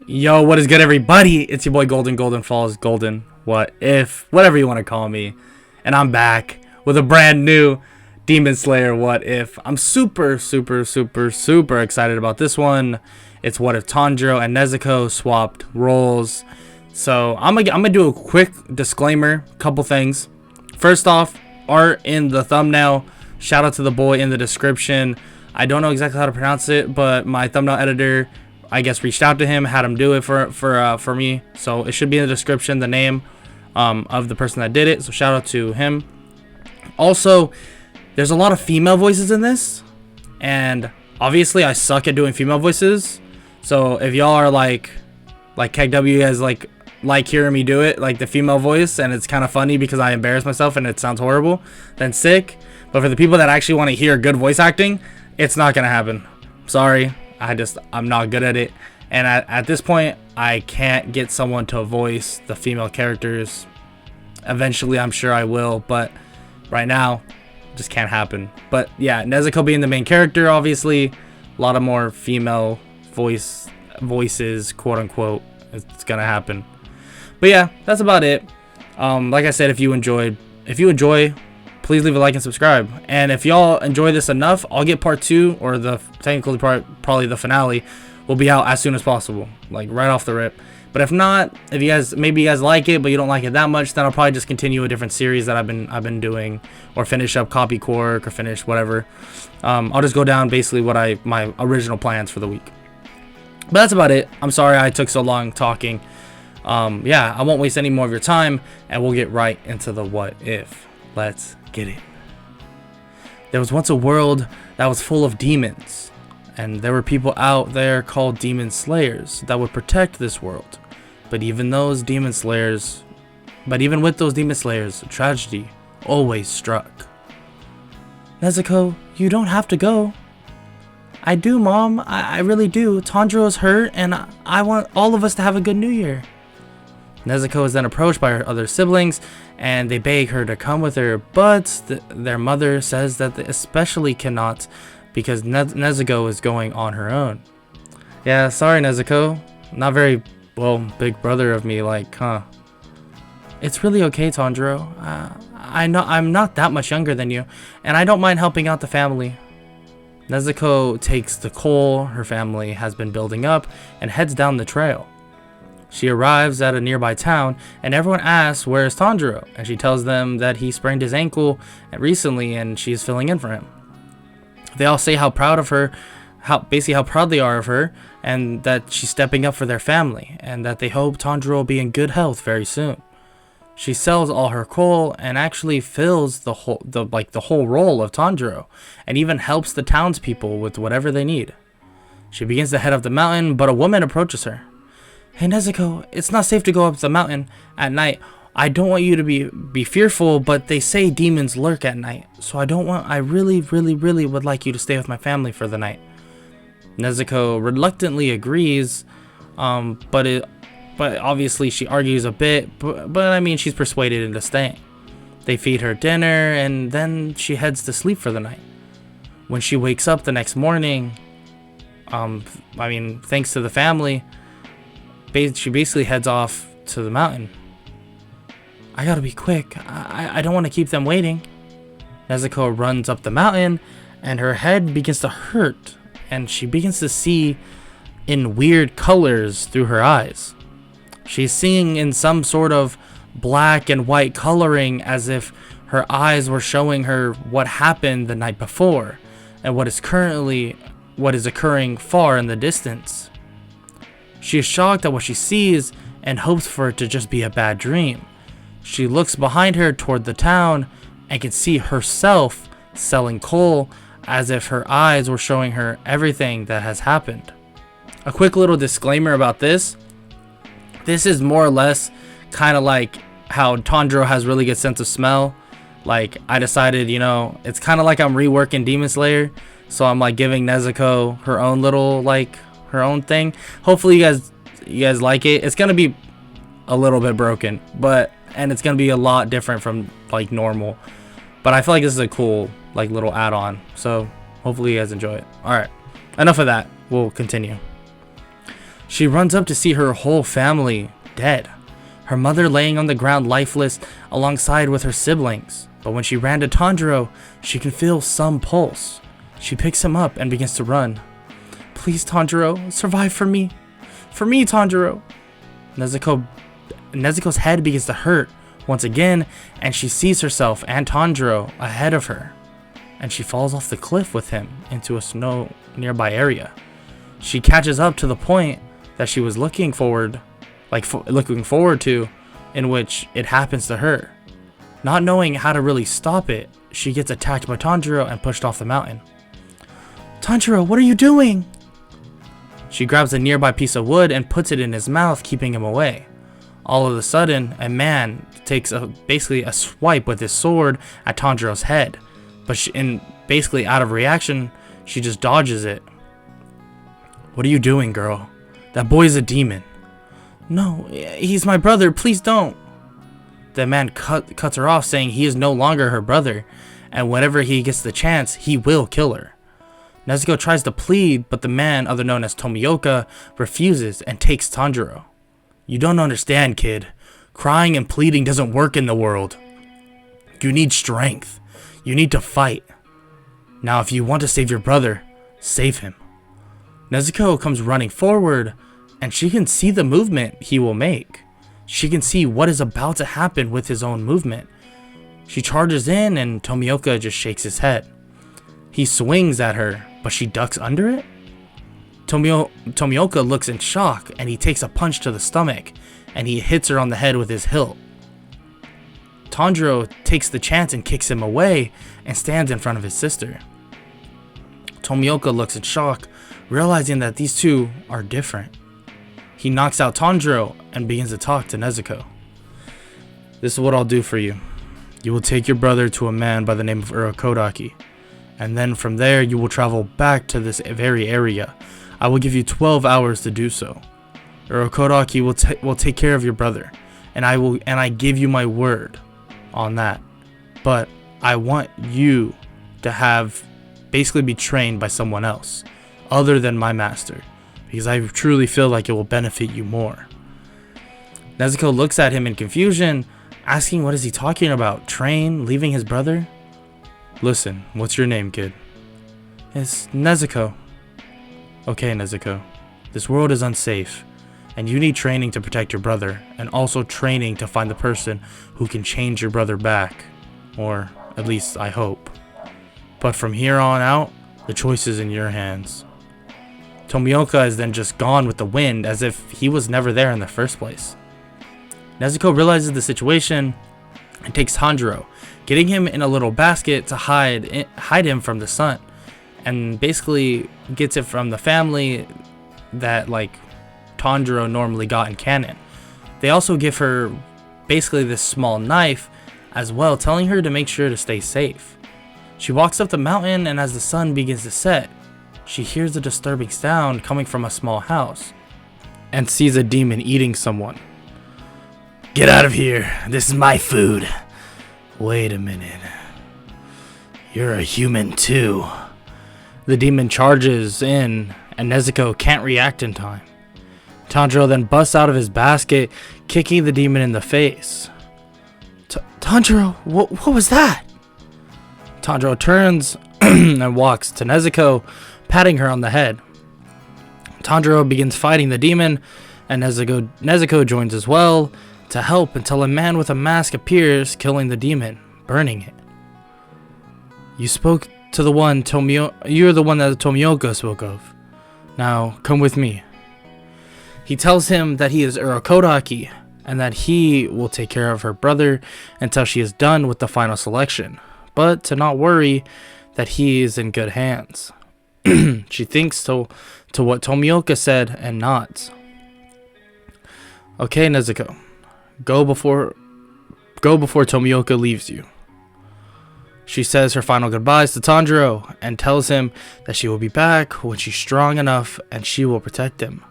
Yo, what is good, everybody? It's your boy Golden Falls Golden. What if, whatever you want to call me. And I'm back with a brand new Demon Slayer What If. I'm super excited about this one. It's what if Tanjiro and Nezuko swapped roles. So I'm gonna do a quick disclaimer, couple things. First off, art in the thumbnail. Shout out to the boy in the description. I don't know exactly how to pronounce it, but my thumbnail editor, I guess, reached out to him, had him do it for me. So it should be in the description, the name of the person that did it. So shout out to him. Also, there's a lot of female voices in this, and obviously I suck at doing female voices. So if y'all are like KW, you guys like hearing me do it, like the female voice, and it's kind of funny because I embarrass myself and it sounds horrible, then sick. But for the people that actually want to hear good voice acting, it's not gonna happen. Sorry. I'm not good at it, and at this point I can't get someone to voice the female characters. Eventually I'm sure I will, but right now just can't happen. But yeah, Nezuko being the main character, obviously a lot of more female voices, quote unquote, it's gonna happen. But yeah, that's about it. Like I said, if you enjoy, please leave a like and subscribe. And if y'all enjoy this enough, I'll get part 2, or the technically probably the finale, will be out as soon as possible, like right off the rip. But if not, if you guys like it but you don't like it that much, then I'll probably just continue a different series that I've been doing, or finish up Copy Quirk, or finish whatever. I'll just go down basically what my original plans for the week. But that's about it. I'm sorry I took so long talking. Yeah, I won't waste any more of your time, and we'll get right into the what if. Let's get it. There was once a world that was full of demons, and there were people out there called demon slayers that would protect this world. But even with those demon slayers, tragedy always struck. Nezuko, you don't have to go. I do, Mom. I really do. Tanjiro's hurt, and I want all of us to have a good New Year. Nezuko is then approached by her other siblings, and they beg her to come with her, but their mother says that they especially cannot because Nezuko is going on her own. Yeah, sorry Nezuko. Not very, well, big brother of me, like, huh? It's really okay, Tanjiro. I know I'm not that much younger than you, and I don't mind helping out the family. Nezuko takes the coal her family has been building up and heads down the trail. She arrives at a nearby town, and everyone asks where is Tanjiro, and she tells them that he sprained his ankle recently and she's filling in for him. They all say how proud of her, how proud they are of her, and that she's stepping up for their family, and that they hope Tanjiro will be in good health very soon. She sells all her coal and actually fills the whole role of Tanjiro, and even helps the townspeople with whatever they need. She begins to head up the mountain, but a woman approaches her. Hey Nezuko, it's not safe to go up the mountain at night. I don't want you to be fearful, but they say demons lurk at night. So I really would like you to stay with my family for the night. Nezuko reluctantly agrees, but obviously she argues a bit, but I mean she's persuaded into staying. They feed her dinner, and then she heads to sleep for the night. When she wakes up the next morning, thanks to the family, she basically heads off to the mountain. I gotta be quick. I don't want to keep them waiting. Nezuko runs up the mountain, and her head begins to hurt, and she begins to see in weird colors through her eyes. She's seeing in some sort of black and white coloring, as if her eyes were showing her what happened the night before, and what is occurring far in the distance. She is shocked at what she sees and hopes for it to just be a bad dream. She looks behind her toward the town and can see herself selling coal, as if her eyes were showing her everything that has happened. A quick little disclaimer about this. This is more or less kind of like how Tanjiro has really good sense of smell. Like, I decided, it's kind of like I'm reworking Demon Slayer, so I'm like giving Nezuko her own little, her own thing. Hopefully you guys like it. It's gonna be a little bit broken, and it's gonna be a lot different from normal, but I feel like this is a cool little add-on, so hopefully you guys enjoy it. All right, enough of that, we'll continue. She runs up to see her whole family dead. Her mother laying on the ground lifeless alongside with her siblings. But when she ran to Tanjiro, she can feel some pulse. She picks him up and begins to run. Please, Tanjiro, survive for me. For me, Tanjiro. Nezuko's head begins to hurt once again, and she sees herself and Tanjiro ahead of her. And she falls off the cliff with him into a snow nearby area. She catches up to the point that she was looking forward to, in which it happens to her. Not knowing how to really stop it, she gets attacked by Tanjiro and pushed off the mountain. Tanjiro, what are you doing? She grabs a nearby piece of wood and puts it in his mouth, keeping him away. All of a sudden, a man takes basically a swipe with his sword at Tanjiro's head, but basically out of reaction, she just dodges it. What are you doing, girl? That boy is a demon. No, he's my brother, please don't. The man cuts her off, saying he is no longer her brother, and whenever he gets the chance, he will kill her. Nezuko tries to plead, but the man, other known as Tomioka, refuses and takes Tanjiro. You don't understand, kid. Crying and pleading doesn't work in the world. You need strength. You need to fight. Now, if you want to save your brother, save him. Nezuko comes running forward, and she can see the movement he will make. She can see what is about to happen with his own movement. She charges in, and Tomioka just shakes his head. He swings at her, but she ducks under it? Tomioka looks in shock, and he takes a punch to the stomach, and he hits her on the head with his hilt. Tanjiro takes the chance and kicks him away, and stands in front of his sister. Tomioka looks in shock, realizing that these two are different. He knocks out Tanjiro and begins to talk to Nezuko. This is what I'll do for you. You will take your brother to a man by the name of Urokodaki, and then from there you will travel back to this very area. I will give you 12 hours to do so. Urokodaki will take care of your brother, and I give you my word on that. But I want you to basically be trained by someone else other than my master, because I truly feel like it will benefit you more. Nezuko looks at him in confusion, asking what is he talking about? Train? Leaving his brother? Listen, what's your name, kid? It's Nezuko. Okay, Nezuko. This world is unsafe, and you need training to protect your brother, and also training to find the person who can change your brother back. Or, at least, I hope. But from here on out, the choice is in your hands. Tomioka is then just gone with the wind, as if he was never there in the first place. Nezuko realizes the situation and takes Tanjiro, getting him in a little basket to hide him from the sun, and basically gets it from the family that Tanjiro normally got in canon. They also give her basically this small knife as well, telling her to make sure to stay safe. She walks up the mountain, and as the sun begins to set, she hears a disturbing sound coming from a small house and sees a demon eating someone. Get out of here, this is my food. Wait a minute. You're a human too. The demon charges in, and Nezuko can't react in time. Tanjiro then busts out of his basket, kicking the demon in the face. Tanjiro, what was that? Tanjiro turns and walks to Nezuko, patting her on the head. Tanjiro begins fighting the demon, and Nezuko joins as well to help until a man with a mask appears, killing the demon, burning it. You spoke to the one you're the one that Tomioka spoke of. Now come with me. He tells him that he is Urokodaki and that he will take care of her brother until she is done with the final selection, but to not worry, that he is in good hands. She thinks to what Tomioka said and nods. Okay, Nezuko, go before Tomioka leaves you. She says her final goodbyes to Tanjiro and tells him that she will be back when she's strong enough and she will protect him.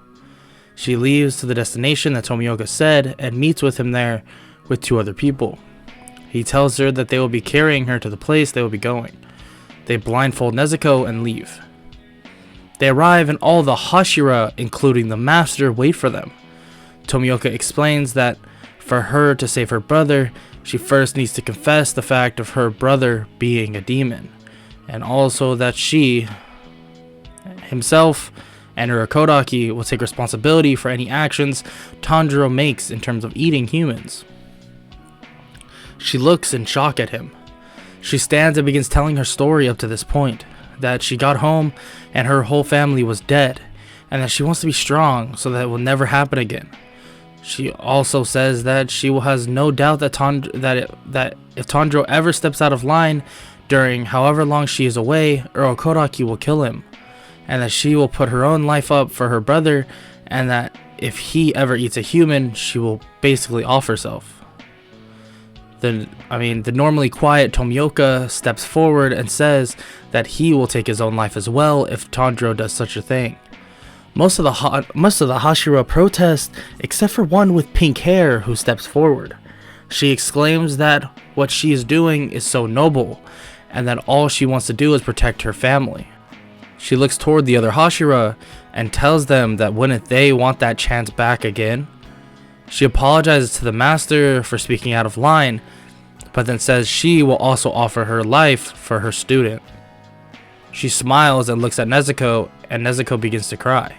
She leaves to the destination that Tomioka said and meets with him there with two other people. He tells her that they will be carrying her to the place they will be going. They blindfold Nezuko and leave. They arrive and all the Hashira, including the master, wait for them. Tomioka explains that for her to save her brother, she first needs to confess the fact of her brother being a demon, and also that she, himself, and Urokodaki will take responsibility for any actions Tanjiro makes in terms of eating humans. She looks in shock at him. She stands and begins telling her story up to this point, that she got home and her whole family was dead, and that she wants to be strong so that it will never happen again. She also says that she has no doubt that if Tanjiro ever steps out of line during however long she is away, Urokodaki will kill him, and that she will put her own life up for her brother, and that if he ever eats a human, she will basically off herself. The normally quiet Tomioka steps forward and says that he will take his own life as well if Tanjiro does such a thing. Most of the Hashira protest, except for one with pink hair who steps forward. She exclaims that what she is doing is so noble, and that all she wants to do is protect her family. She looks toward the other Hashira and tells them that wouldn't they want that chance back again? She apologizes to the master for speaking out of line, but then says she will also offer her life for her student. She smiles and looks at Nezuko, and Nezuko begins to cry.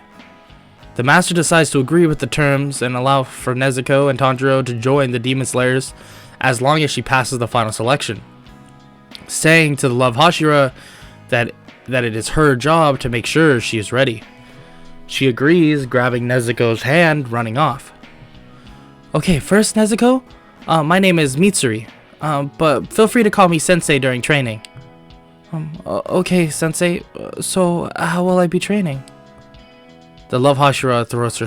The master decides to agree with the terms and allow for Nezuko and Tanjiro to join the Demon Slayers as long as she passes the final selection, saying to the Love Hashira that it is her job to make sure she is ready. She agrees, grabbing Nezuko's hand, running off. Okay, first Nezuko, my name is Mitsuri, but feel free to call me Sensei during training. Okay, Sensei, so how will I be training? The Love Hashira throws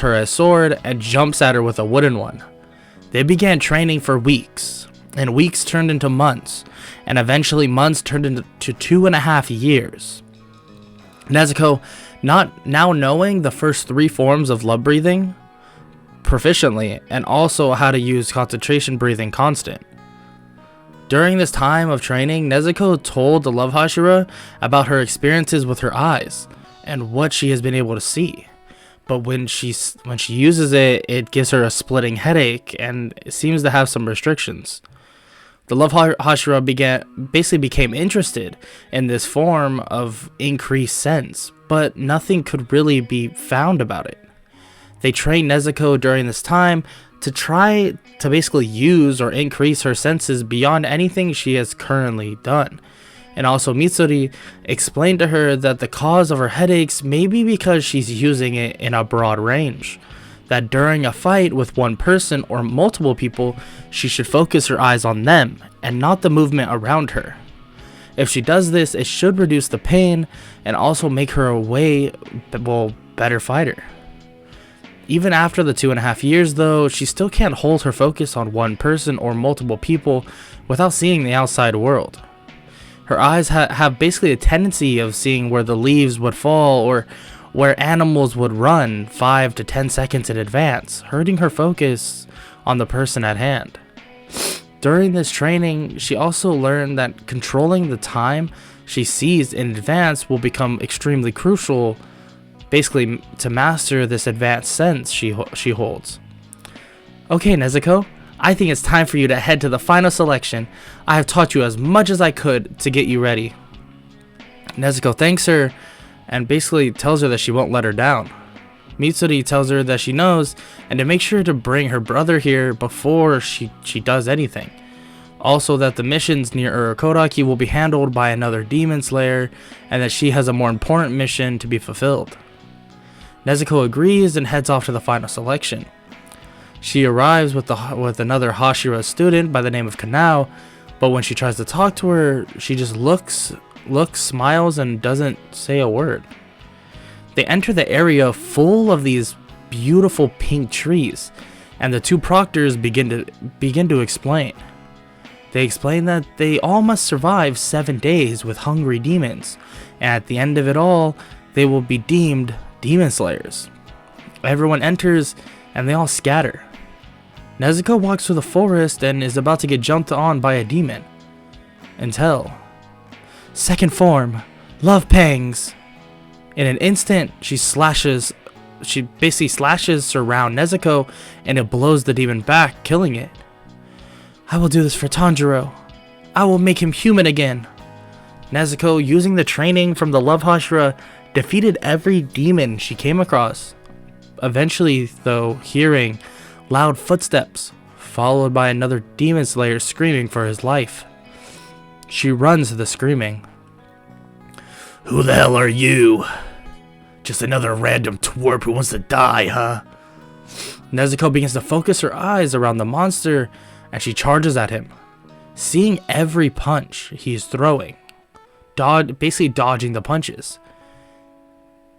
her a sword, and jumps at her with a wooden one. They began training for weeks, and weeks turned into months, and eventually months turned into 2.5 years. Nezuko, now knowing the first 3 forms of love breathing proficiently, and also how to use concentration breathing constant. During this time of training, Nezuko told the Love Hashira about her experiences with her eyes, and what she has been able to see. But when she uses it, it gives her a splitting headache and seems to have some restrictions. The Love Hashira basically became interested in this form of increased sense, but nothing could really be found about it. They trained Nezuko during this time to try to basically use or increase her senses beyond anything she has currently done. And also Mitsuri explained to her that the cause of her headaches may be because she's using it in a broad range. That during a fight with one person or multiple people, she should focus her eyes on them and not the movement around her. If she does this, it should reduce the pain and also make her a better fighter. Even after the 2.5 years though, she still can't hold her focus on one person or multiple people without seeing the outside world. Her eyes have basically a tendency of seeing where the leaves would fall or where animals would run 5 to 10 seconds in advance, hurting her focus on the person at hand. During this training, she also learned that controlling the time she sees in advance will become extremely crucial, basically to master this advanced sense she holds. Okay, Nezuko, I think it's time for you to head to the final selection. I have taught you as much as I could to get you ready. Nezuko thanks her and basically tells her that she won't let her down. Mitsuri tells her that she knows and to make sure to bring her brother here before she does anything. Also that the missions near Urokodaki will be handled by another demon slayer and that she has a more important mission to be fulfilled. Nezuko agrees and heads off to the final selection. She arrives with another Hashira student by the name of Kanao, but when she tries to talk to her, she just looks, smiles, and doesn't say a word. They enter the area full of these beautiful pink trees, and the 2 proctors begin to explain. They explain that they all must survive 7 days with hungry demons, and at the end of it all, they will be deemed demon slayers. Everyone enters, and they all scatter. Nezuko walks through the forest and is about to get jumped on by a demon. Until second form, Love pangs. In an instant, she basically slashes around Nezuko, and it blows the demon back, killing it. I will do this for Tanjiro. I will make him human again. Nezuko, using the training from the Love Hashira, defeated every demon she came across. Eventually, though, hearing loud footsteps, followed by another demon slayer screaming for his life. She runs to the screaming. Who the hell are you? Just another random twerp who wants to die, huh? Nezuko begins to focus her eyes around the monster, and she charges at him, seeing every punch he is throwing, basically dodging the punches.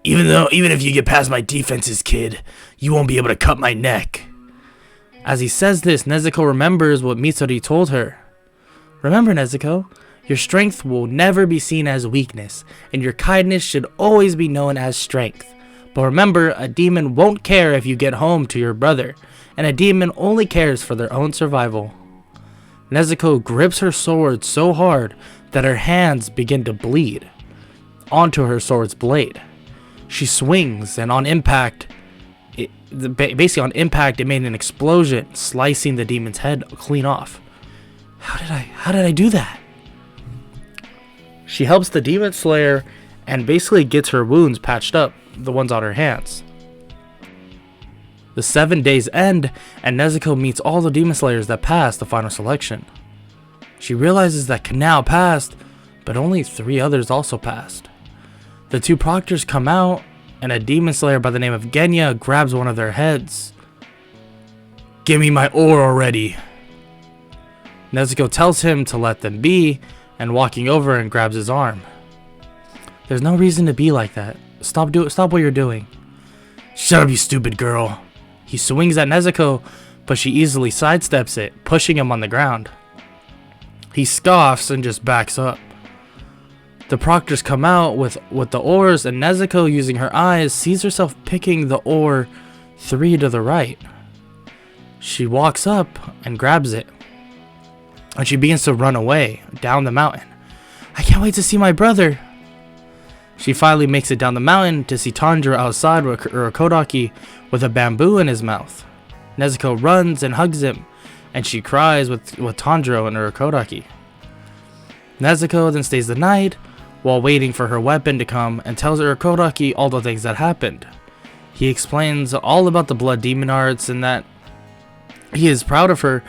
Even if you get past my defenses, kid, you won't be able to cut my neck. As he says this, Nezuko remembers what Mitsuri told her. Remember, Nezuko, your strength will never be seen as weakness, and your kindness should always be known as strength. But remember, a demon won't care if you get home to your brother, and a demon only cares for their own survival. Nezuko grips her sword so hard that her hands begin to bleed onto her sword's blade. She swings, and on impact, it made an explosion, slicing the demon's head clean off. How did I do that? She helps the demon slayer and basically gets her wounds patched up, the ones on her hands. The 7 days end, and Nezuko meets all the demon slayers that passed the final selection. She realizes that Kanao passed, but only 3 others also passed. The 2 proctors come out, and a demon slayer by the name of Genya grabs one of their heads. Give me my ore already. Nezuko tells him to let them be, and walking over and grabs his arm. There's no reason to be like that. Stop what you're doing. Shut up, you stupid girl. He swings at Nezuko, but she easily sidesteps it, pushing him on the ground. He scoffs and just backs up. The proctors come out with the ores, and Nezuko, using her eyes, sees herself picking the ore 3 to the right. She walks up and grabs it, and she begins to run away down the mountain. I can't wait to see my brother. She finally makes it down the mountain to see Tanjiro outside with Urokodaki with a bamboo in his mouth. Nezuko runs and hugs him, and she cries with Tanjiro and Urokodaki. Nezuko then stays the night while waiting for her weapon to come, and tells Urokodaki all the things that happened. He explains all about the blood demon arts, and that he is proud of her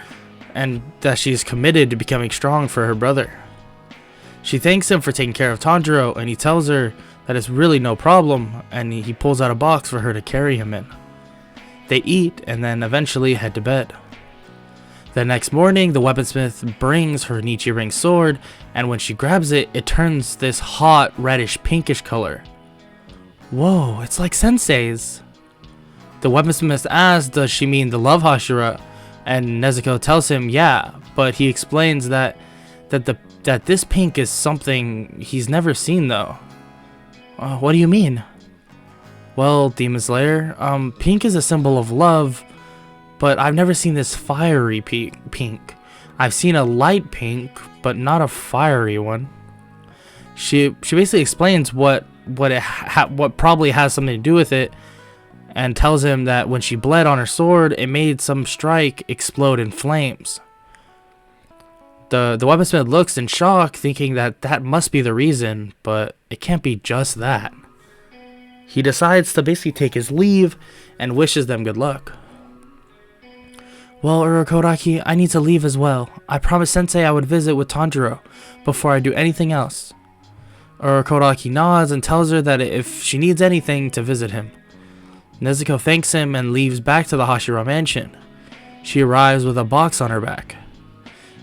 and that she is committed to becoming strong for her brother. She thanks him for taking care of Tanjiro, and he tells her that it's really no problem, and he pulls out a box for her to carry him in. They eat and then eventually head to bed. The next morning, the weaponsmith brings her Nichiren sword, and when she grabs it, it turns this hot reddish pinkish color. Whoa, it's like Sensei's. The weaponsmith asks, does she mean the Love Hashira? And Nezuko tells him, yeah, but he explains that this pink is something he's never seen though. What do you mean? Well, Demon Slayer, pink is a symbol of love, but I've never seen this fiery pink. I've seen a light pink, but not a fiery one. She basically explains what probably has something to do with it, and tells him that when she bled on her sword, it made some strike explode in flames. The weaponsmith looks in shock, thinking that must be the reason, but it can't be just that. He decides to basically take his leave and wishes them good luck. Well, Urokodaki, I need to leave as well. I promised Sensei I would visit with Tanjiro before I do anything else. Urokodaki nods and tells her that if she needs anything, to visit him. Nezuko thanks him and leaves back to the Hashira mansion. She arrives with a box on her back.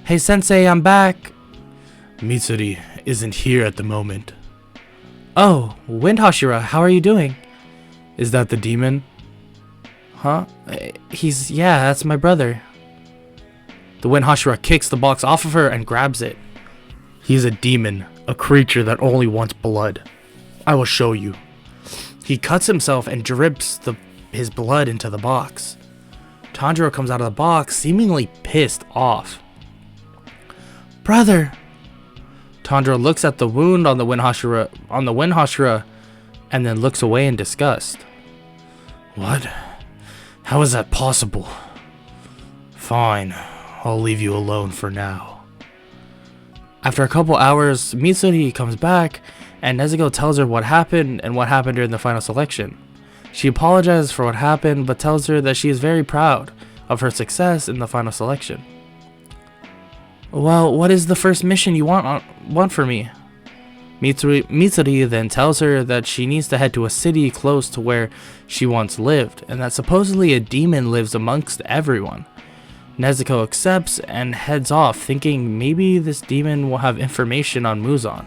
Hey Sensei, I'm back. Mitsuri isn't here at the moment. Oh, Wind Hashira, how are you doing? Is that the demon? Huh? Yeah, that's my brother. The Wind Hashira kicks the box off of her and grabs it. He's a demon, a creature that only wants blood. I will show you. He cuts himself and drips his blood into the box. Tanjiro comes out of the box, seemingly pissed off. Brother! Tanjiro looks at the wound on the wind Hashira and then looks away in disgust. What? How is that possible? Fine, I'll leave you alone for now. After a couple hours, Mitsuri comes back and Nezuko tells her what happened and what happened during the final selection. She apologizes for what happened but tells her that she is very proud of her success in the final selection. Well, what is the first mission you want for me? Mitsuri then tells her that she needs to head to a city close to where she once lived, and that supposedly a demon lives amongst everyone. Nezuko accepts and heads off, thinking maybe this demon will have information on Muzan.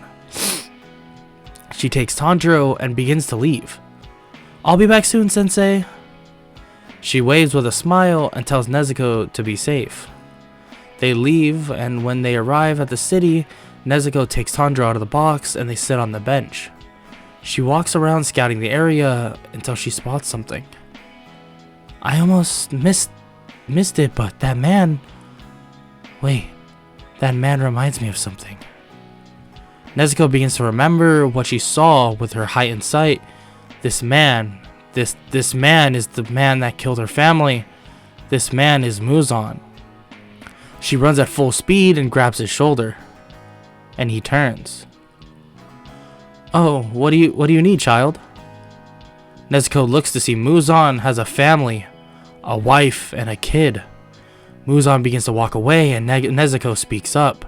She takes Tanjiro and begins to leave. I'll be back soon, sensei. She waves with a smile and tells Nezuko to be safe. They leave, and when they arrive at the city, Nezuko takes Tanjiro out of the box and they sit on the bench. She walks around scouting the area until she spots something. I almost missed it, but that man... Wait, that man reminds me of something. Nezuko begins to remember what she saw with her heightened sight. This man is the man that killed her family. This man is Muzan. She runs at full speed and grabs his shoulder. And he turns. Oh, what do you need, child? Nezuko looks to see Muzan has a family, a wife, and a kid. Muzan begins to walk away and Nezuko speaks up.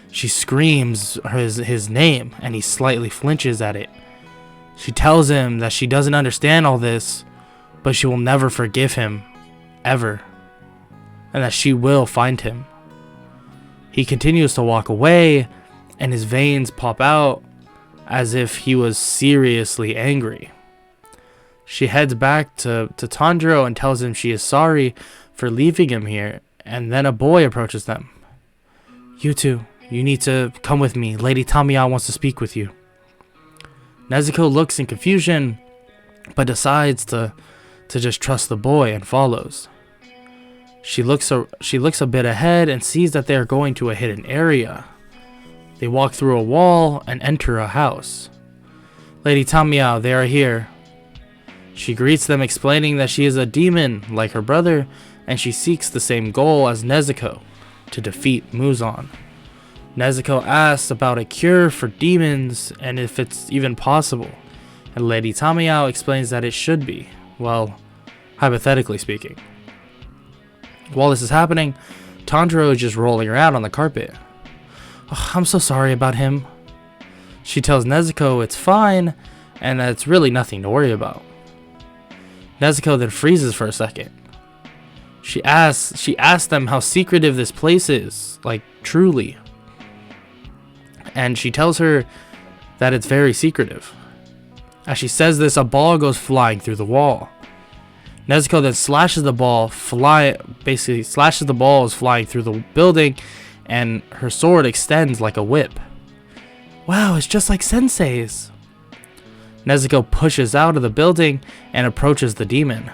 She screams his name and he slightly flinches at it. She tells him that she doesn't understand all this, but she will never forgive him, ever, and that she will find him. He continues to walk away, and his veins pop out as if he was seriously angry. She heads back to Tanjiro and tells him she is sorry for leaving him here, and then a boy approaches them. You two, you need to come with me. Lady Tamiya wants to speak with you. Nezuko looks in confusion, but decides to just trust the boy and follows. She looks a bit ahead and sees that they are going to a hidden area. They walk through a wall and enter a house. Lady Tamiya, they are here. She greets them, explaining that she is a demon like her brother, and she seeks the same goal as Nezuko, to defeat Muzan. Nezuko asks about a cure for demons and if it's even possible, and Lady Tamiya explains that it should be, well, hypothetically speaking. While this is happening, Tanjiro is just rolling around on the carpet. Oh, I'm so sorry about him. She tells Nezuko it's fine and that it's really nothing to worry about. Nezuko then freezes for a second. She asks them how secretive this place is, like truly. And she tells her that it's very secretive. As she says this, a ball goes flying through the wall. Nezuko then slashes the balls flying through the building, and her sword extends like a whip. Wow, it's just like Sensei's. Nezuko pushes out of the building and approaches the demon.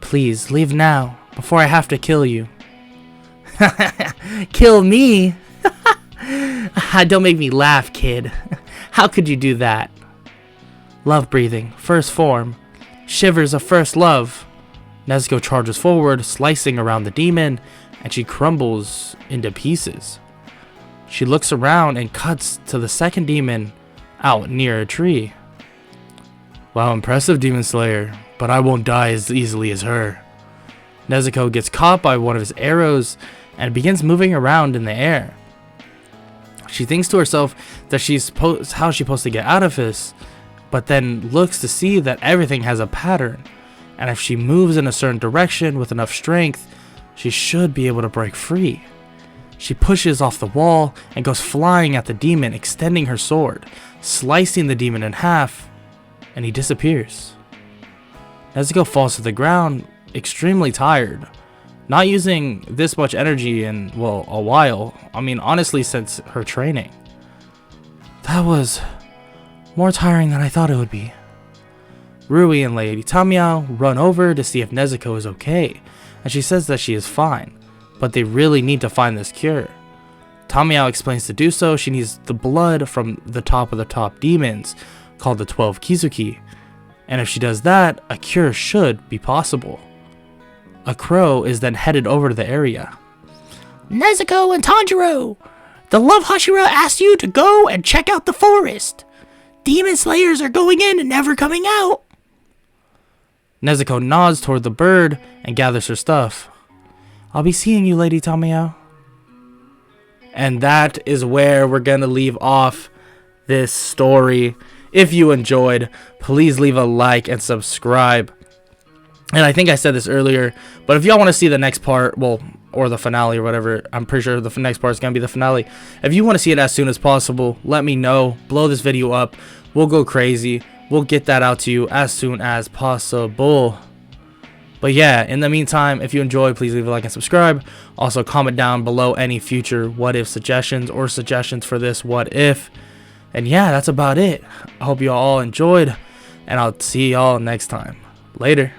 Please, leave now, before I have to kill you. Kill me? Don't make me laugh, kid. How could you do that? Love breathing, first form. Shivers of first love. Nezuko charges forward, slicing around the demon, and she crumbles into pieces. She looks around and cuts to the second demon out near a tree. Wow, impressive, Demon Slayer, but I won't die as easily as her. Nezuko gets caught by one of his arrows and begins moving around in the air. She thinks to herself that how she's supposed to get out of this, but then looks to see that everything has a pattern, and if she moves in a certain direction with enough strength, she should be able to break free. She pushes off the wall and goes flying at the demon, extending her sword, slicing the demon in half, and he disappears. Nezuko falls to the ground, extremely tired, not using this much energy in, well, a while. I mean, honestly, since her training. That was more tiring than I thought it would be. Rui and Lady Tamiya run over to see if Nezuko is okay, and she says that she is fine, but they really need to find this cure. Tamiya explains to do so, she needs the blood from the top of the top demons, called the 12 Kizuki. And if she does that, a cure should be possible. A crow is then headed over to the area. Nezuko and Tanjiro, the Love Hashira asked you to go and check out the forest. Demon Slayers are going in and never coming out. Nezuko nods toward the bird and gathers her stuff. I'll be seeing you, Lady Tamiya. And that is where we're going to leave off this story. If you enjoyed, please leave a like and subscribe. And I think I said this earlier, but if y'all want to see the next part, well, or the finale or whatever, I'm pretty sure the next part is going to be the finale. If you want to see it as soon as possible, let me know. Blow this video up. We'll go crazy. We'll get that out to you as soon as possible. But yeah, in the meantime, if you enjoyed, please leave a like and subscribe. Also, comment down below any future what if suggestions or suggestions for this what if. And yeah, that's about it. I hope you all enjoyed, and I'll see y'all next time. Later.